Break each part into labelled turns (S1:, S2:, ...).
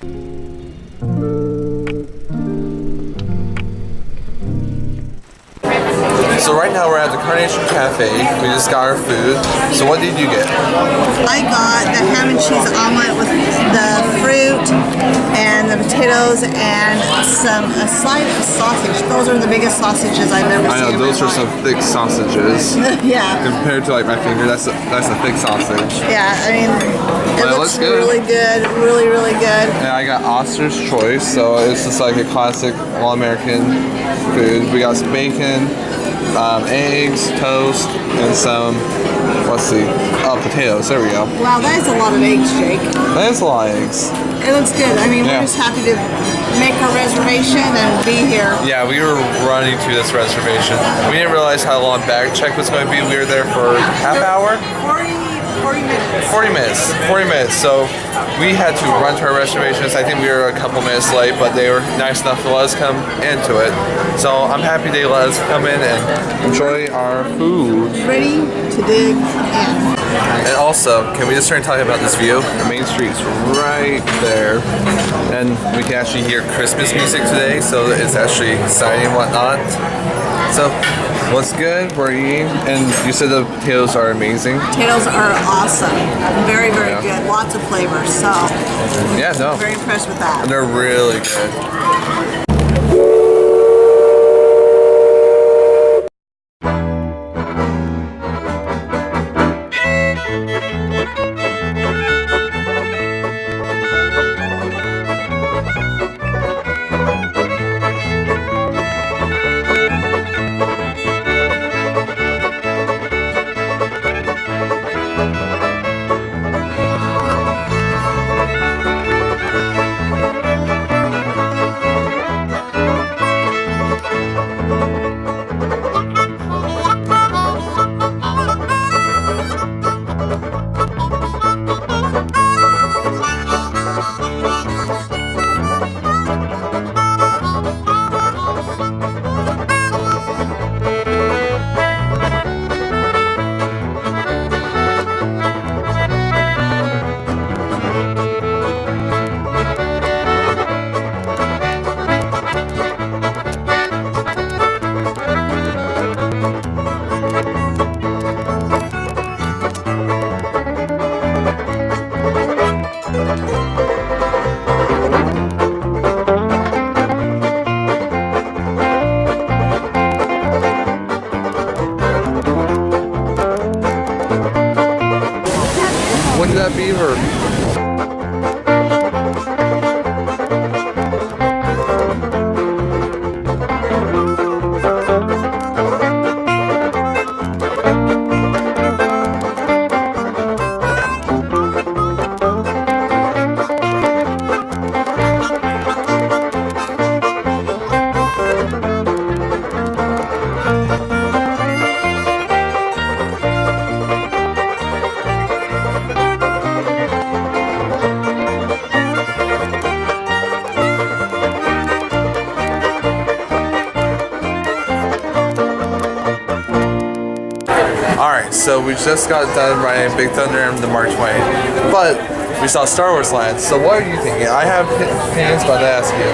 S1: So right now we're at the Carnation Cafe. We just got our food. So what did you get?
S2: I got the ham and cheese omelet with the fruit and the potatoes and a slice of sausage. Those are the biggest sausages I've ever seen.
S1: I know, those are some thick sausages.
S2: Yeah.
S1: Compared to like my finger, that's a thick sausage.
S2: Yeah, I mean, it looks really good. Really, really good.
S1: And I got Oster's Choice, so it's just like a classic all-American food. We got some bacon, eggs, toast, and some, let's see, potatoes. There we go.
S2: Wow, that is a lot of eggs, Jake.
S1: That is a lot of eggs.
S2: It looks good. I mean, we're just happy to make our reservation and be here.
S1: Yeah, we were running to this reservation. We didn't realize how long bag check was going to be. We were there for half hour?
S2: 40 minutes.
S1: 40 minutes. So we had to run to our reservations. I think we were a couple minutes late, but they were nice enough to let us come into it. So I'm happy they let us come in and enjoy our food.
S2: Ready to dig in.
S1: And also, can we just start talking about this view? The main street's right there. And we can actually hear Christmas music today, so it's actually exciting and whatnot. So, what's good? We're eating. And you said the potatoes are amazing.
S2: Potatoes are awesome. Very, very good. Lots of flavors. So,
S1: yeah, no.
S2: Very impressed with that.
S1: And they're really good. Look at that beaver. Alright, so we just got done riding Big Thunder and the Mark Twain, but we saw Star Wars Land, so what are you thinking? I have opinions, but I ask you.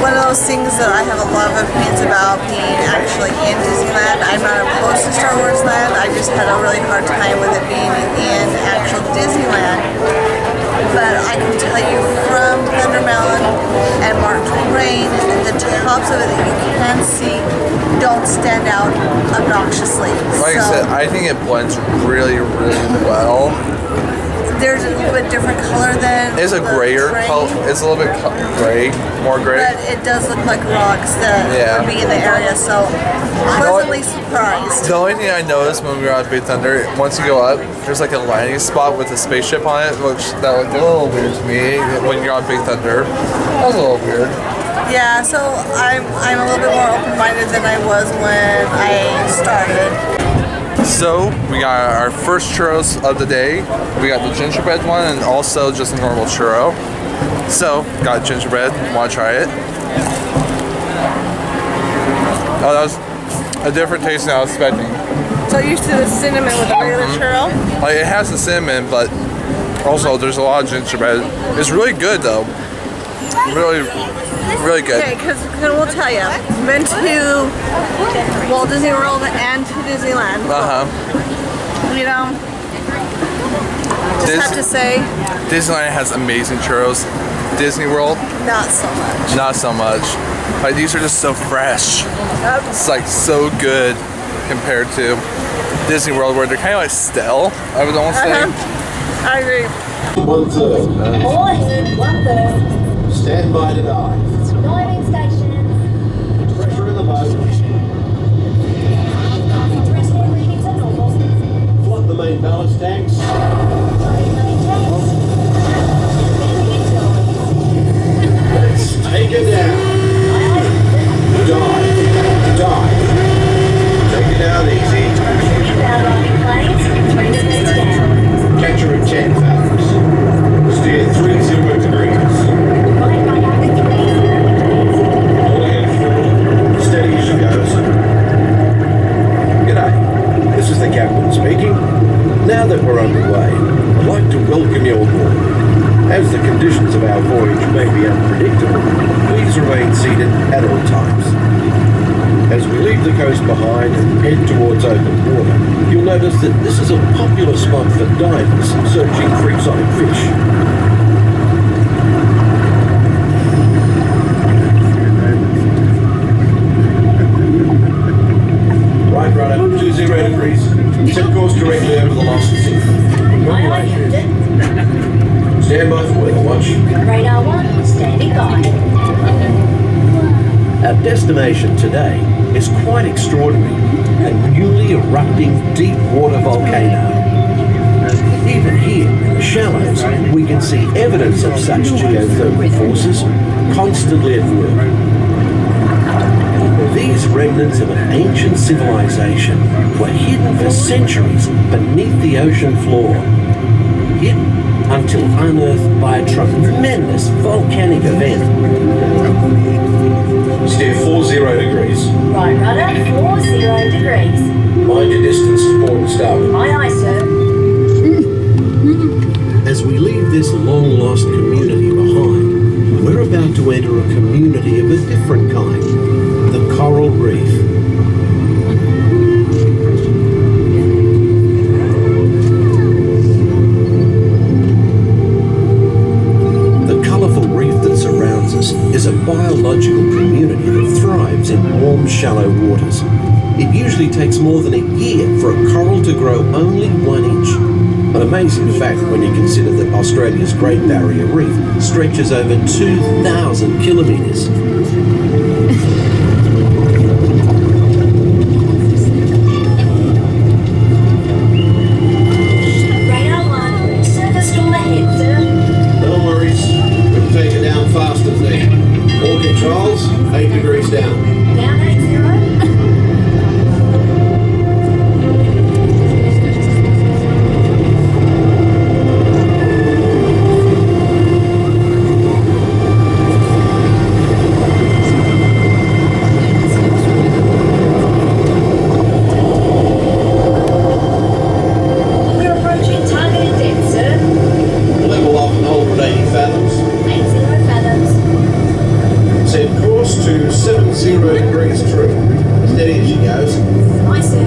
S2: One of those things that I have a lot of opinions about being actually in Disneyland. I'm not opposed to Star Wars Land, I just had a really hard time with it being in actual Disneyland. But I can tell you from Thunder Mountain and Mark Twain, the tops of it that you can see don't stand out obnoxiously.
S1: Like I said, I think it blends really, really well.
S2: There's a little bit different color than
S1: it's a grayer color. It's a little bit gray, more gray.
S2: But it does look like rocks that would be in the area, so pleasantly surprised.
S1: The only thing I noticed when we were on Big Thunder, once you go up, there's like a landing spot with a spaceship on it, which that looked a little weird to me when you're on Big Thunder. That was a little weird.
S2: Yeah, so I'm a little bit more open-minded than I was when I started.
S1: So, we got our first churros of the day. We got the gingerbread one and also just a normal churro. So, got gingerbread. Want to try it? Oh, that was a different taste than I was expecting.
S2: So used to the cinnamon with the regular churro?
S1: Like, it has the cinnamon, but Also, there's a lot of gingerbread. It's really good though. Really, really good.
S2: Okay, because we'll tell you, been to Walt Disney World and to Disneyland. You know, just have to say,
S1: Disneyland has amazing churros. Disney World,
S2: not so much.
S1: not so much. Like these are just so fresh. It's like so good compared to Disney World, where they're kind of like stale, I would almost say.
S2: I agree.
S3: 1/3.
S4: All ahead, 1/3.
S3: Stand by to dive.
S4: Diving station.
S3: Pressure in the boat.
S4: Rescue readings are normal.
S3: Flood the main ballast tanks. Let's take it down. Dive. Dive. Take it out easy.
S4: Diving planes, 3 degrees down.
S3: Catcher at 10 fathoms. Steer 30 degrees.
S4: Right up to 3.
S3: All ahead 4. Steady as she goes. G'day. This is the captain speaking. Now that we're underway, I'd like to welcome you on board. As the conditions of our voyage may be unpredictable, please remain seated at all times. As we leave the coast behind and head towards open water, you'll notice that this is a popular spot for divers searching for exotic fish. Right rudder, 20 degrees. Set course directly over the lost sea.
S4: Aye, aye, Captain.
S3: Stand by for weather watch.
S4: Radar 1, standing by.
S3: Our destination today is quite extraordinary, a newly erupting deep water volcano. Even here in the shallows, we can see evidence of such geothermal forces constantly at work. These remnants of an ancient civilization were hidden for centuries beneath the ocean floor. Hidden until unearthed by a tremendous volcanic event. Steer 40 degrees.
S4: Right rudder, 40 degrees.
S3: Mind your distance to port and starboard.
S4: Aye, aye, sir.
S3: As we leave this long-lost community behind, we're about to enter a community of a different kind, the coral reef. Is a biological community that thrives in warm, shallow waters. It usually takes more than a year for a coral to grow only 1 inch. An amazing fact when you consider that Australia's Great Barrier Reef stretches over 2,000 kilometres.
S4: Radar 1, surface storm ahead, sir.
S3: No worries, we can take it down faster there. All controls, 8 degrees down.
S4: Down 80. We're approaching targeted depth, sir.
S3: Level off and hold at 80 fathoms.
S4: 80 fathoms.
S3: Set course to 70 degrees true. Steady as she goes.
S4: Aye, sir.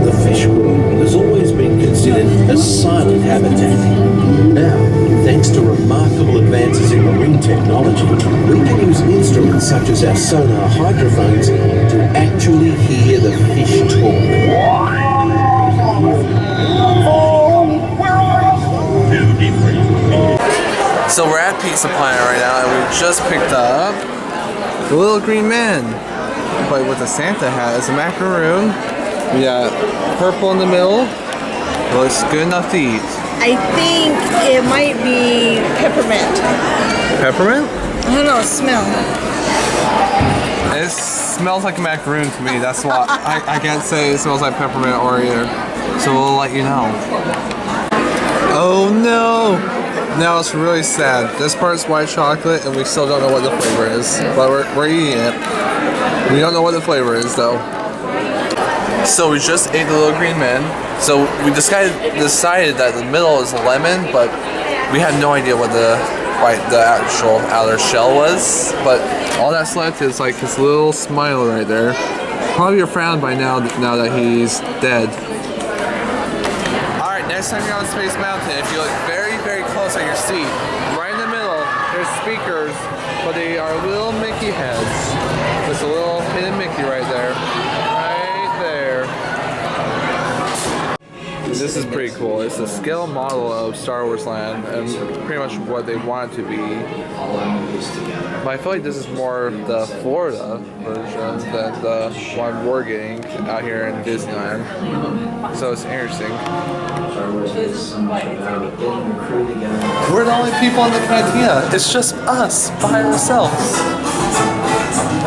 S3: The fish world has always been considered a silent habitat. Now, thanks to remarkable advances in marine technology, we can use instruments such as our sonar hydrophones to actually hear the fish talk.
S1: So we're at Pizza Planet right now, and we just picked up the little green man, but with a Santa hat as a macaroon. We got purple in the middle. Looks good enough to eat.
S2: I think it might be peppermint.
S1: Peppermint?
S2: I don't know, smell.
S1: It smells like a macaroon to me. That's why I can't say it smells like peppermint or either. So we'll let you know. Oh no! Now it's really sad. This part's white chocolate and we still don't know what the flavor is. But we're eating it. We don't know what the flavor is though. So we just ate the little green man. So we decided that the middle is lemon, but we had no idea what the actual outer shell was. But all that's left is like his little smile right there. Probably a frown by now that he's dead. Alright, next time you're on Space Mountain, if you look very, very close at your seat, right in the middle, there's speakers, but they are little Mickey heads. Just a little hidden Mickey right there. Right there. This is pretty cool. It's a scale model of Star Wars Land and pretty much what they want it to be. But I feel like this is more the Florida version than the one we're getting out here in Disneyland. So it's interesting. We're the only people in the cantina. It's just us by ourselves.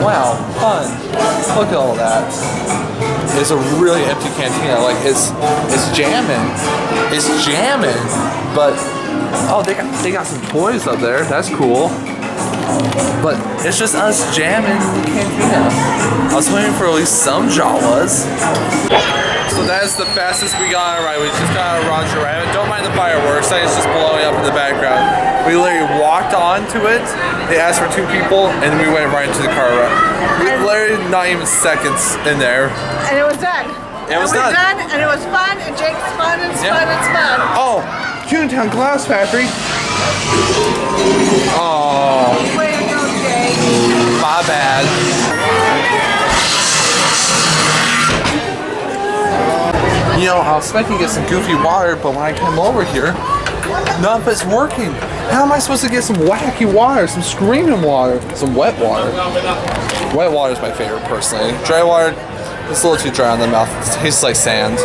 S1: Wow, fun. Look at all that. It's a really empty cantina. Like it's jamming. It's jamming. But oh, they got some toys up there. That's cool. But it's just us jamming in the cantina. I was waiting for at least some Jawas. So that is the fastest we got on a ride. We just got on a Roger ride. Don't mind the fireworks. It's just blowing up in the background. We literally walked onto it. They asked for 2 people, and we went right into the car ride. We literally not even seconds in there.
S2: And it was done.
S1: It was done.
S2: And it was fun, and Jake's fun, and it's fun, it's fun.
S1: Oh, Toontown Glass Factory. Oh.
S2: Way to go, Jake.
S1: My bad. You know, I was expecting to get some goofy water, but when I came over here, none of it's working. How am I supposed to get some wacky water, some screaming water, some wet water? Wet water is my favorite, personally. Dry water, it's a little too dry on the mouth. It tastes like sand.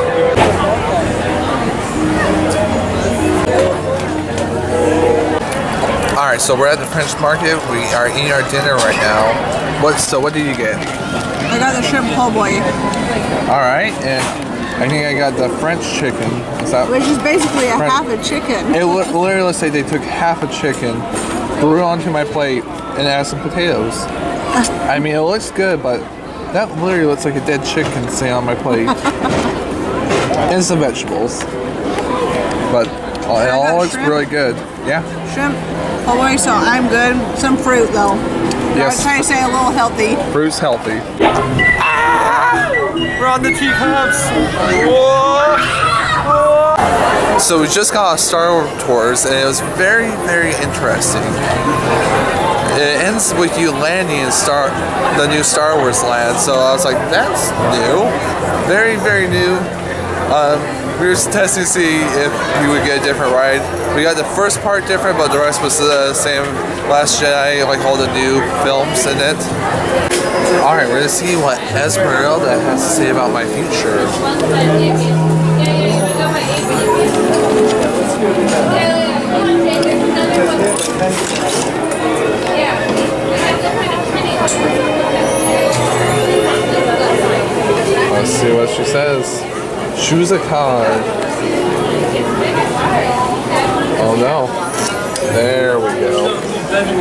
S1: Alright, so we're at the French market. We are eating our dinner right now. So what did you get?
S2: I got the shrimp po' boy.
S1: Alright, and I think I got the French chicken. Is that
S2: Which is basically a half a chicken.
S1: It literally looks like they took half a chicken, threw it onto my plate, and added some potatoes. I mean, it looks good, but that literally looks like a dead chicken sitting on my plate. And some vegetables. But it all looks really good. Yeah.
S2: Shrimp po' boy, so I'm good. Some fruit, though.
S1: Yes.
S2: I was trying to say a little healthy.
S1: Fruit's healthy. Ah! We're on the teacups. Whoa! So we just got off Star Wars tours, and it was very, very interesting. It ends with you landing in the new Star Wars land, so I was like, that's new. Very, very new. We were just testing to see if we would get a different ride. We got the first part different, but the rest was the same. Last Jedi, like all the new films in it. Alright, we're gonna see what Esmeralda has to say about my future. Let's see what she says. Choose a card. Oh no. There we go.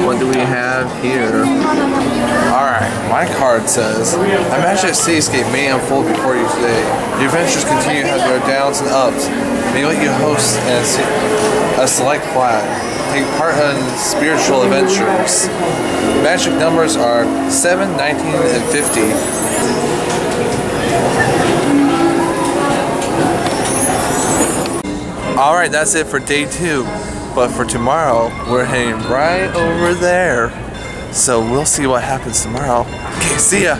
S1: What do we have here? Alright, my card says, a magic seascape may unfold before you today. Your adventures continue to have their downs and ups. May let you host a select flag. Take part in spiritual adventures. Magic numbers are 7, 19, and 50. Alright, that's it for day 2. But for tomorrow, we're heading right over there. So we'll see what happens tomorrow. Okay, see ya.